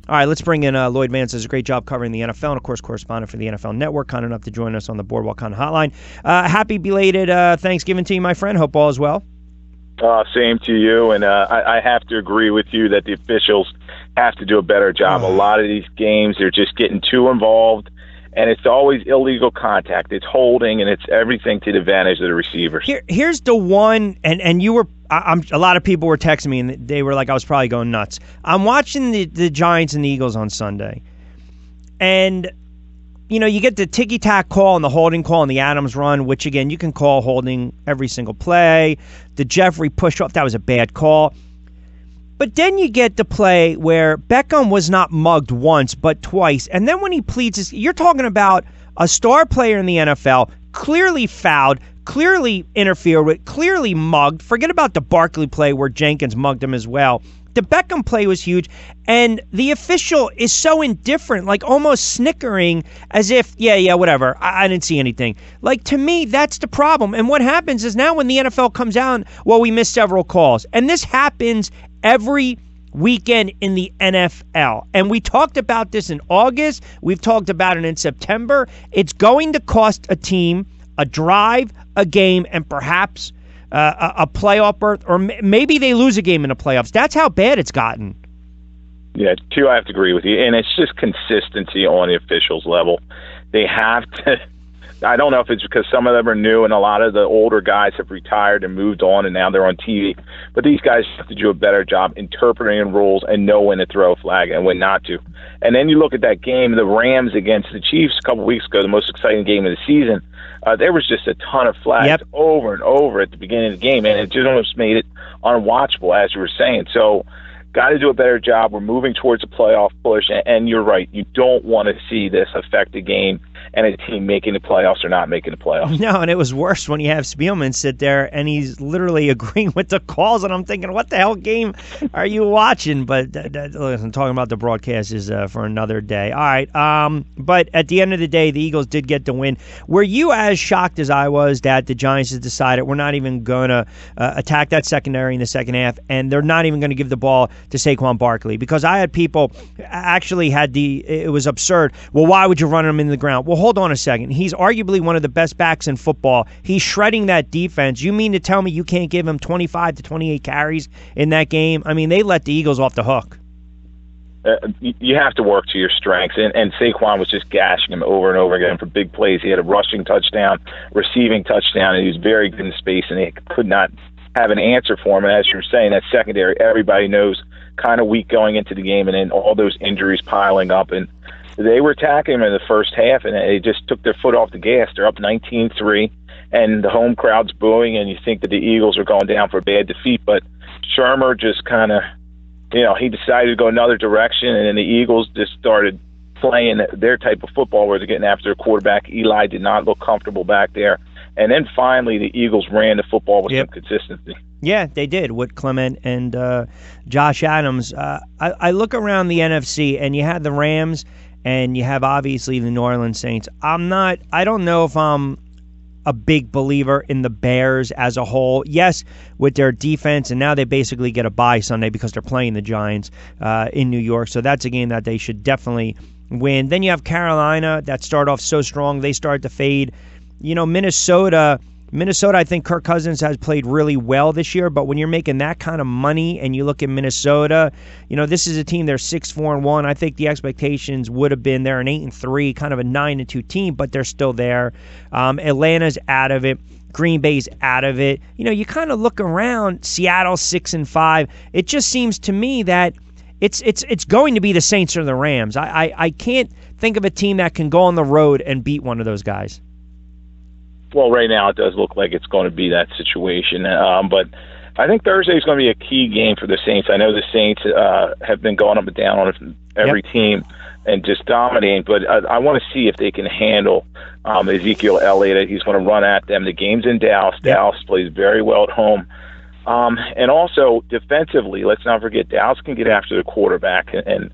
All right, let's bring in Lloyd Vance. Does a great job covering the NFL and, of course, correspondent for the NFL Network. Kind enough to join us on the Boardwalk Con Hotline. Happy belated Thanksgiving to you, my friend. Hope all is well. Same to you, and I have to agree with you that the officials have to do a better job. A lot of these games, they're just getting too involved, and it's always illegal contact. It's holding, and it's everything to the advantage of the receivers. Here's the one, and you were a lot of people were texting me, and they were like, I was probably going nuts. I'm watching the Giants and the Eagles on Sunday, and you get the ticky-tack call and the holding call and the Adams run, which, again, you can call holding every single play. The Jeffrey push-off, that was a bad call. But then you get the play where Beckham was not mugged once but twice. And then when he pleads, you're talking about a star player in the NFL, clearly fouled, clearly interfered with, clearly mugged. Forget about the Barkley play where Jenkins mugged him as well. The Beckham play was huge, and the official is so indifferent, like almost snickering as if, yeah, whatever, I didn't see anything. Like, to me, that's the problem. And what happens is now when the NFL comes out, well, we missed several calls. And this happens every weekend in the NFL. And we talked about this in August. We've talked about it in September. It's going to cost a team a drive, a game, and perhaps a playoff berth, or maybe they lose a game in the playoffs. That's how bad it's gotten. Yeah, I have to agree with you. And it's just consistency on the officials level. They have to. I don't know if it's because some of them are new and a lot of the older guys have retired and moved on and now they're on TV. But these guys have to do a better job interpreting rules and know when to throw a flag and when not to. And then you look at that game, the Rams against the Chiefs a couple weeks ago, the most exciting game of the season. There was just a ton of flags over and over at the beginning of the game, and it just almost made it unwatchable, as you were saying. So got to do a better job. We're moving towards a playoff push, and you're right. You don't want to see this affect a game and a team making the playoffs or not making the playoffs. No, and it was worse when you have Spielman sit there, and he's literally agreeing with the calls, and I'm thinking, what the hell game are you watching? But listen, talking about the broadcast is for another day. All right, but at the end of the day, the Eagles did get the win. Were you as shocked as I was that the Giants had decided we're not even going to attack that secondary in the second half, and they're not even going to give the ball to Saquon Barkley? Because I had people actually it was absurd. Well, why would you run him in the ground? Well, hold on a second. He's arguably one of the best backs in football. He's shredding that defense. You mean to tell me you can't give him 25 to 28 carries in that game? I mean, they let the Eagles off the hook. You have to work to your strengths, and Saquon was just gashing him over and over again for big plays. He had a rushing touchdown, receiving touchdown, and he was very good in space, and they could not have an answer for him. And as you were saying, that secondary, everybody knows, kind of weak going into the game, and then all those injuries piling up, and they were attacking him in the first half, and they just took their foot off the gas. They're up 19-3, and the home crowd's booing, and you think that the Eagles are going down for a bad defeat. But Shermer just kind of, he decided to go another direction, and then the Eagles just started playing their type of football where they're getting after their quarterback. Eli did not look comfortable back there. And then finally the Eagles ran the football with some consistency. Yeah, they did with Clement and Josh Adams. I look around the NFC, and you have the Rams, and you have obviously the New Orleans Saints. I don't know if I'm a big believer in the Bears as a whole. Yes, with their defense, and now they basically get a bye Sunday because they're playing the Giants in New York. So that's a game that they should definitely win. Then you have Carolina that start off so strong. They start to fade. Minnesota, I think Kirk Cousins has played really well this year, but when you're making that kind of money and you look at Minnesota, this is a team, they're 6-4-1. I think the expectations would have been they're an 8-3, kind of a 9-2 team, but they're still there. Atlanta's out of it. Green Bay's out of it. You kind of look around, Seattle 6-5. It just seems to me that it's going to be the Saints or the Rams. I can't think of a team that can go on the road and beat one of those guys. Well, right now it does look like it's going to be that situation. But I think Thursday is going to be a key game for the Saints. I know the Saints have been going up and down on every team and just dominating, but I want to see if they can handle Ezekiel Elliott. He's going to run at them. The game's in Dallas. Dallas plays very well at home. And also defensively, let's not forget, Dallas can get after the quarterback. And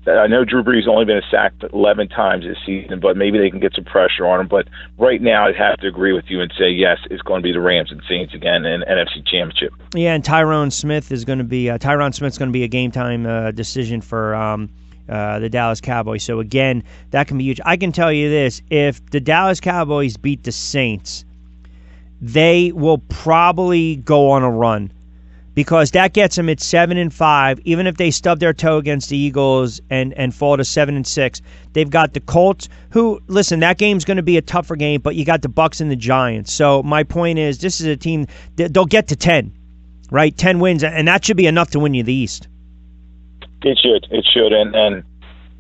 I know Drew Brees only been sacked 11 times this season, but maybe they can get some pressure on him. But right now, I'd have to agree with you and say, yes, it's going to be the Rams and Saints again in NFC Championship. Yeah, and Tyron Smith's going to be a game-time decision for the Dallas Cowboys. So, again, that can be huge. I can tell you this. If the Dallas Cowboys beat the Saints, they will probably go on a run because that gets them at 7-5. Even if they stub their toe against the Eagles and fall to 7-6, they've got the Colts, who, listen, that game's going to be a tougher game, but you got the Bucs and the Giants. So my point is, this is a team that they'll get to 10, right? 10 wins, and that should be enough to win you the East. It should, and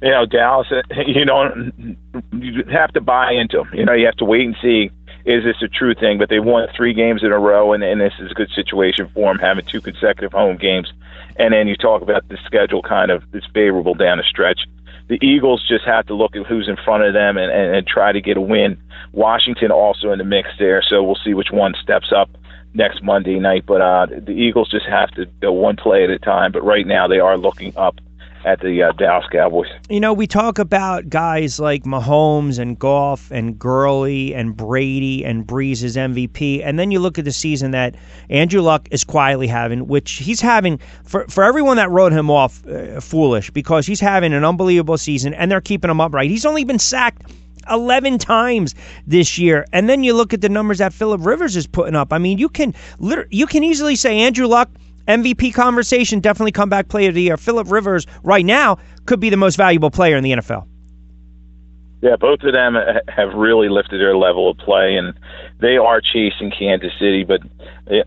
you know, Dallas, you have to buy into them. You know, you have to wait and see, is this a true thing? But they won 3 games in a row, and this is a good situation for them, having 2 consecutive home games. And then you talk about the schedule kind of is favorable down the stretch. The Eagles just have to look at who's in front of them and try to get a win. Washington also in the mix there, so we'll see which one steps up next Monday night. But the Eagles just have to go one play at a time. But right now they are looking up at the Dallas Cowboys. You know, we talk about guys like Mahomes and Goff and Gurley and Brady and Breeze as MVP, and then you look at the season that Andrew Luck is quietly having, which he's having, for everyone that wrote him off, foolish, because he's having an unbelievable season, and they're keeping him upright. He's only been sacked 11 times this year. And then you look at the numbers that Phillip Rivers is putting up. I mean, you can easily say Andrew Luck, MVP conversation, definitely comeback player of the year. Phillip Rivers right now could be the most valuable player in the NFL. Yeah, both of them have really lifted their level of play, and they are chasing Kansas City. But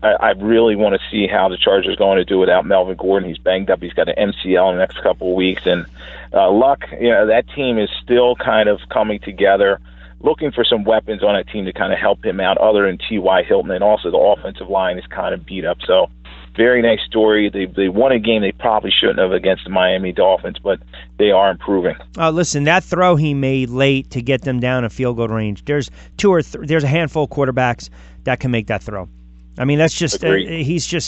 I really want to see how the Chargers are going to do without Melvin Gordon. He's banged up. He's got an MCL in the next couple of weeks. And Luck, you know, that team is still kind of coming together, looking for some weapons on that team to kind of help him out other than T.Y. Hilton. And also the offensive line is kind of beat up. So very nice story. They won a game they probably shouldn't have against the Miami Dolphins, but they are improving. Listen, that throw he made late to get them down in field goal range, there's there's a handful of quarterbacks that can make that throw. I mean, that's just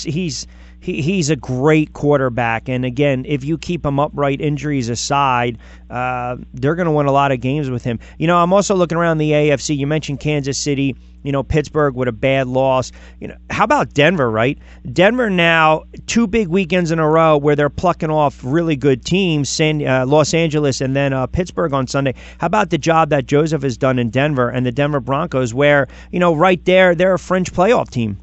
he's a great quarterback. And again, if you keep him upright, injuries aside, they're going to win a lot of games with him. You know, I'm also looking around the AFC. You mentioned Kansas City. You know, Pittsburgh with a bad loss. You know, how about Denver, right? Denver now, 2 big weekends in a row where they're plucking off really good teams, Los Angeles and then Pittsburgh on Sunday. How about the job that Joseph has done in Denver and the Denver Broncos where, you know, right there, they're a fringe playoff team.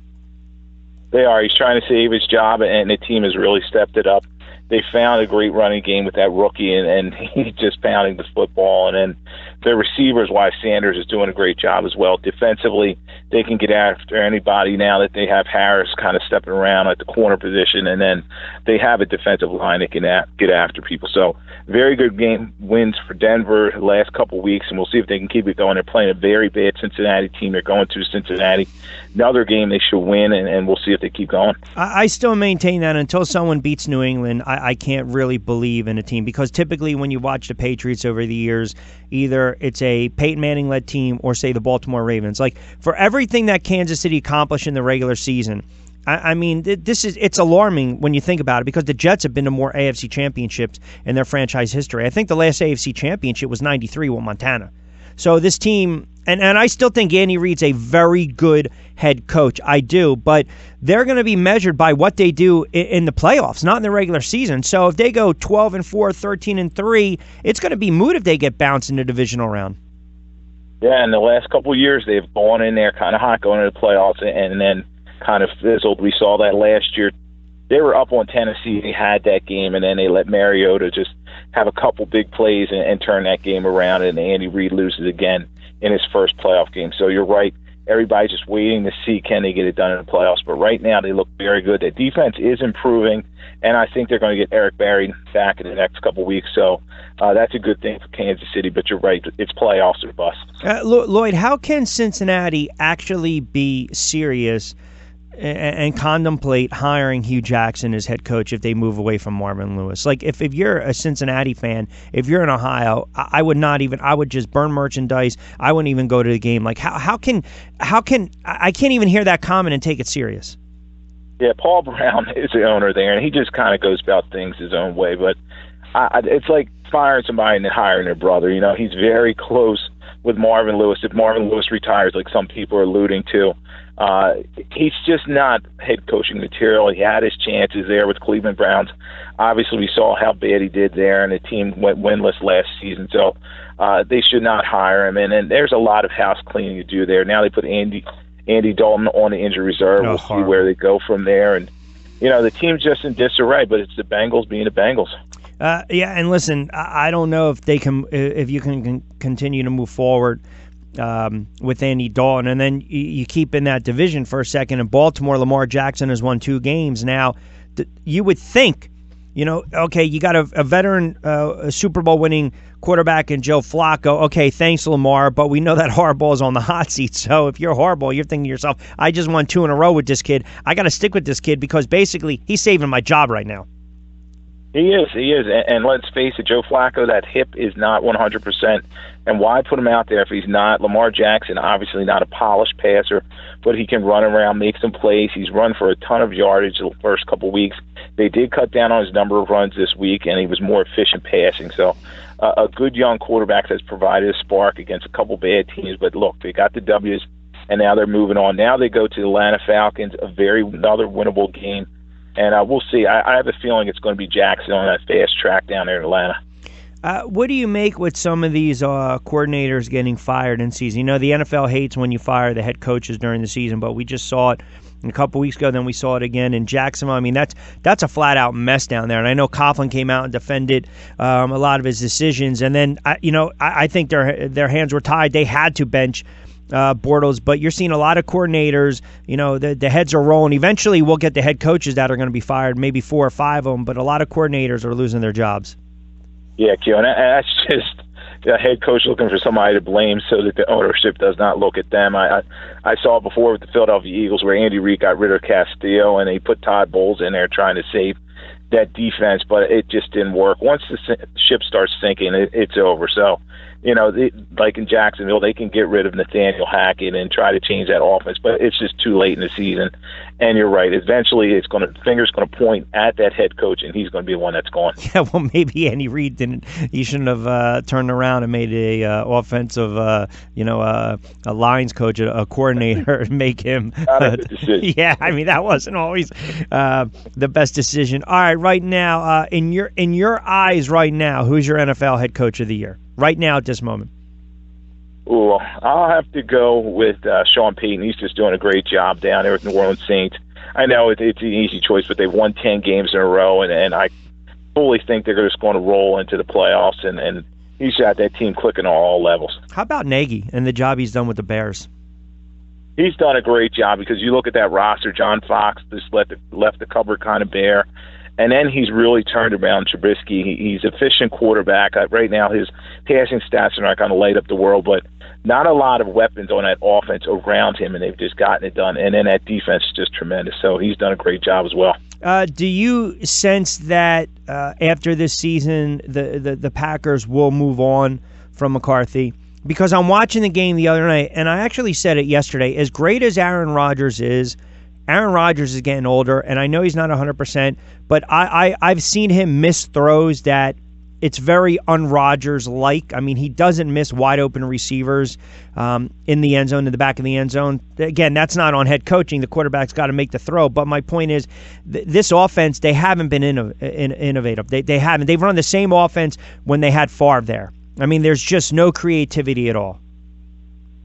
They are. He's trying to save his job, and the team has really stepped it up. They found a great running game with that rookie, and he's just pounding the football. And then their receivers, why Sanders is doing a great job as well. Defensively, they can get after anybody now that they have Harris kind of stepping around at the corner position, and then they have a defensive line that can get after people. So very good game wins for Denver the last couple of weeks, and we'll see if they can keep it going. They're playing a very bad Cincinnati team. They're going to Cincinnati. Another game they should win, and we'll see if they keep going. I still maintain that until someone beats New England, I can't really believe in a team, because typically when you watch the Patriots over the years, either it's a Peyton Manning-led team or, say, the Baltimore Ravens. Like, for everything that Kansas City accomplished in the regular season, I mean, it's alarming when you think about it, because the Jets have been to more AFC championships in their franchise history. I think the last AFC championship was 93 with Montana. So this team, and I still think Andy Reid's a very good head coach. I do, but they're going to be measured by what they do in the playoffs, not in the regular season. So if they go 12-4, 13-3, it's going to be moot if they get bounced in the divisional round. Yeah, in the last couple of years, they've gone in there kind of hot going into the playoffs and then kind of fizzled. We saw that last year. They were up on Tennessee. They had that game, and then they let Mariota just have a couple big plays and turn that game around, and Andy Reid loses again in his first playoff game. So you're right. Everybody's just waiting to see can they get it done in the playoffs. But right now they look very good. The defense is improving, and I think they're going to get Eric Berry back in the next couple of weeks. So that's a good thing for Kansas City. But you're right. It's playoffs or bust. Lloyd, how can Cincinnati actually be serious and contemplate hiring Hugh Jackson as head coach if they move away from Marvin Lewis? Like, if you're a Cincinnati fan, if you're in Ohio, I would just burn merchandise. I wouldn't even go to the game. Like, how can I can't even hear that comment and take it serious. Yeah, Paul Brown is the owner there, and he just kind of goes about things his own way. But it's like firing somebody and hiring their brother. You know, he's very close with Marvin Lewis. If Marvin Lewis retires, like some people are alluding to, he's just not head coaching material. He had his chances there with Cleveland Browns. Obviously, we saw how bad he did there, and the team went winless last season. So they should not hire him. And there's a lot of house cleaning to do there. Now they put Andy Dalton on the injury reserve. We'll see where they go from there. And, the team's just in disarray, but it's the Bengals being the Bengals. Yeah, and listen, I don't know if you can continue to move forward with Andy Dalton, and then you keep in that division for a second. In Baltimore, Lamar Jackson has won 2 games now. You would think, okay, you got a veteran, a Super Bowl winning quarterback in Joe Flacco. Okay, thanks, Lamar, but we know that Harbaugh's on the hot seat. So if you're Harbaugh, you're thinking to yourself, I just won 2 in a row with this kid. I got to stick with this kid because basically he's saving my job right now. He is. And let's face it, Joe Flacco, that hip is not 100%. And why put him out there if he's not? Lamar Jackson, obviously not a polished passer, but he can run around, make some plays. He's run for a ton of yardage the first couple weeks. They did cut down on his number of runs this week, and he was more efficient passing. So a good young quarterback has provided a spark against a couple bad teams. But look, they got the W's, and now they're moving on. Now they go to the Atlanta Falcons, another winnable game. And we'll see. I have a feeling it's going to be Jackson on that fast track down there in Atlanta. What do you make with some of these coordinators getting fired in season? The NFL hates when you fire the head coaches during the season, but we just saw it a couple weeks ago, then we saw it again in Jacksonville. I mean, that's a flat-out mess down there. And I know Coughlin came out and defended a lot of his decisions. And then, I think their hands were tied. They had to bench Bortles, but you're seeing a lot of coordinators, the heads are rolling. Eventually we'll get the head coaches that are going to be fired, maybe 4 or 5 of them, but a lot of coordinators are losing their jobs. Yeah, Q, and that's just the head coach looking for somebody to blame so that the ownership does not look at them. I saw it before with the Philadelphia Eagles where Andy Reid got rid of Castillo and they put Todd Bowles in there trying to save that defense, but it just didn't work. Once the ship starts sinking, it's over. So, like in Jacksonville, they can get rid of Nathaniel Hackett and try to change that offense, but it's just too late in the season. And you're right. Eventually, finger's going to point at that head coach, and he's going to be the one that's gone. Yeah, well, maybe Andy Reid didn't. He shouldn't have turned around and made a offensive, a lines coach, a coordinator, and make him. Not a good decision. Yeah, I mean that wasn't always the best decision. All right, right now, in your eyes, right now, who's your NFL head coach of the year? Right now, at this moment. Ooh, I'll have to go with Sean Payton. He's just doing a great job down there with New Orleans Saints. I know it's an easy choice, but they've won 10 games in a row, and I fully think they're just going to roll into the playoffs, and he's got that team clicking on all levels. How about Nagy and the job he's done with the Bears? He's done a great job because you look at that roster, John Fox just left the cupboard kind of bare. And then he's really turned around Trubisky. He's an efficient quarterback. Right now, his passing stats are not going to light up the world, but not a lot of weapons on that offense around him, and they've just gotten it done. And then that defense is just tremendous. So he's done a great job as well. Do you sense that after this season, the Packers will move on from McCarthy? Because I'm watching the game the other night, and I actually said it yesterday. As great as Aaron Rodgers is getting older, and I know he's not 100%, but I've seen him miss throws that it's very un-Rodgers-like. I mean, he doesn't miss wide-open receivers in the end zone, in the back of the end zone. Again, that's not on head coaching. The quarterback's got to make the throw. But my point is, this offense, they haven't been innovative. They haven't. They've run the same offense when they had Favre there. I mean, there's just no creativity at all.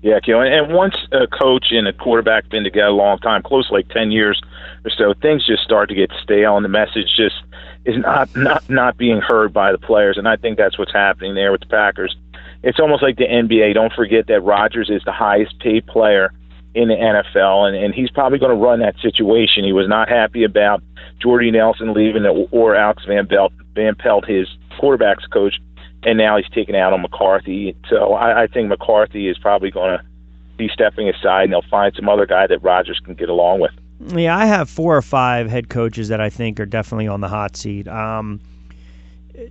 Yeah, and once a coach and a quarterback been together a long time, close to like 10 years or so, things just start to get stale, and the message just is not being heard by the players. And I think that's what's happening there with the Packers. It's almost like the NBA. Don't forget that Rodgers is the highest paid player in the NFL, and he's probably going to run that situation. He was not happy about Jordy Nelson leaving or Alex Van Pelt, his quarterback's coach. And now he's taken out on McCarthy. So I think McCarthy is probably going to be stepping aside, and they'll find some other guy that Rodgers can get along with. Yeah, I have 4 or 5 head coaches that I think are definitely on the hot seat.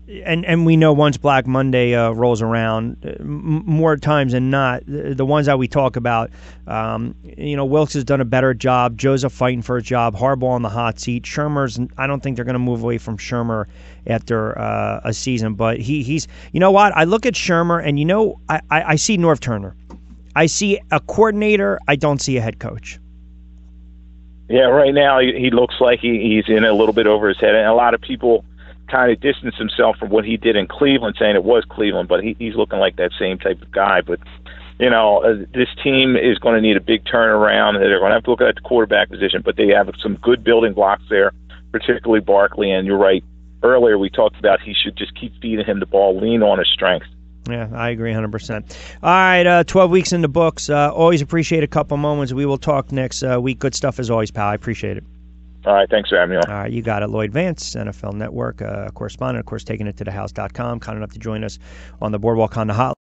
and we know once Black Monday rolls around, more times than not, the ones that we talk about, Wilkes has done a better job. Joseph fighting for a job. Harbaugh on the hot seat. Shurmur's, I don't think they're going to move away from Shurmur after a season. But he's, you know what? I look at Shurmur, and I see Norv Turner. I see a coordinator. I don't see a head coach. Yeah, right now he looks like he's in a little bit over his head, and a lot of people kind of distance himself from what he did in Cleveland, saying it was Cleveland, but he's looking like that same type of guy. But, this team is going to need a big turnaround. They're going to have to look at the quarterback position, but they have some good building blocks there, particularly Barkley. And you're right, earlier we talked about he should just keep feeding him the ball, lean on his strengths. Yeah, I agree 100%. All right, 12 weeks in the books. Always appreciate a couple moments. We will talk next week. Good stuff as always, pal. I appreciate it. All right, thanks for having me on. All right, you got it. Lloyd Vance, NFL Network correspondent, of course, taking it to thehouse.com, kind enough to join us on the Boardwalk on the Hotline.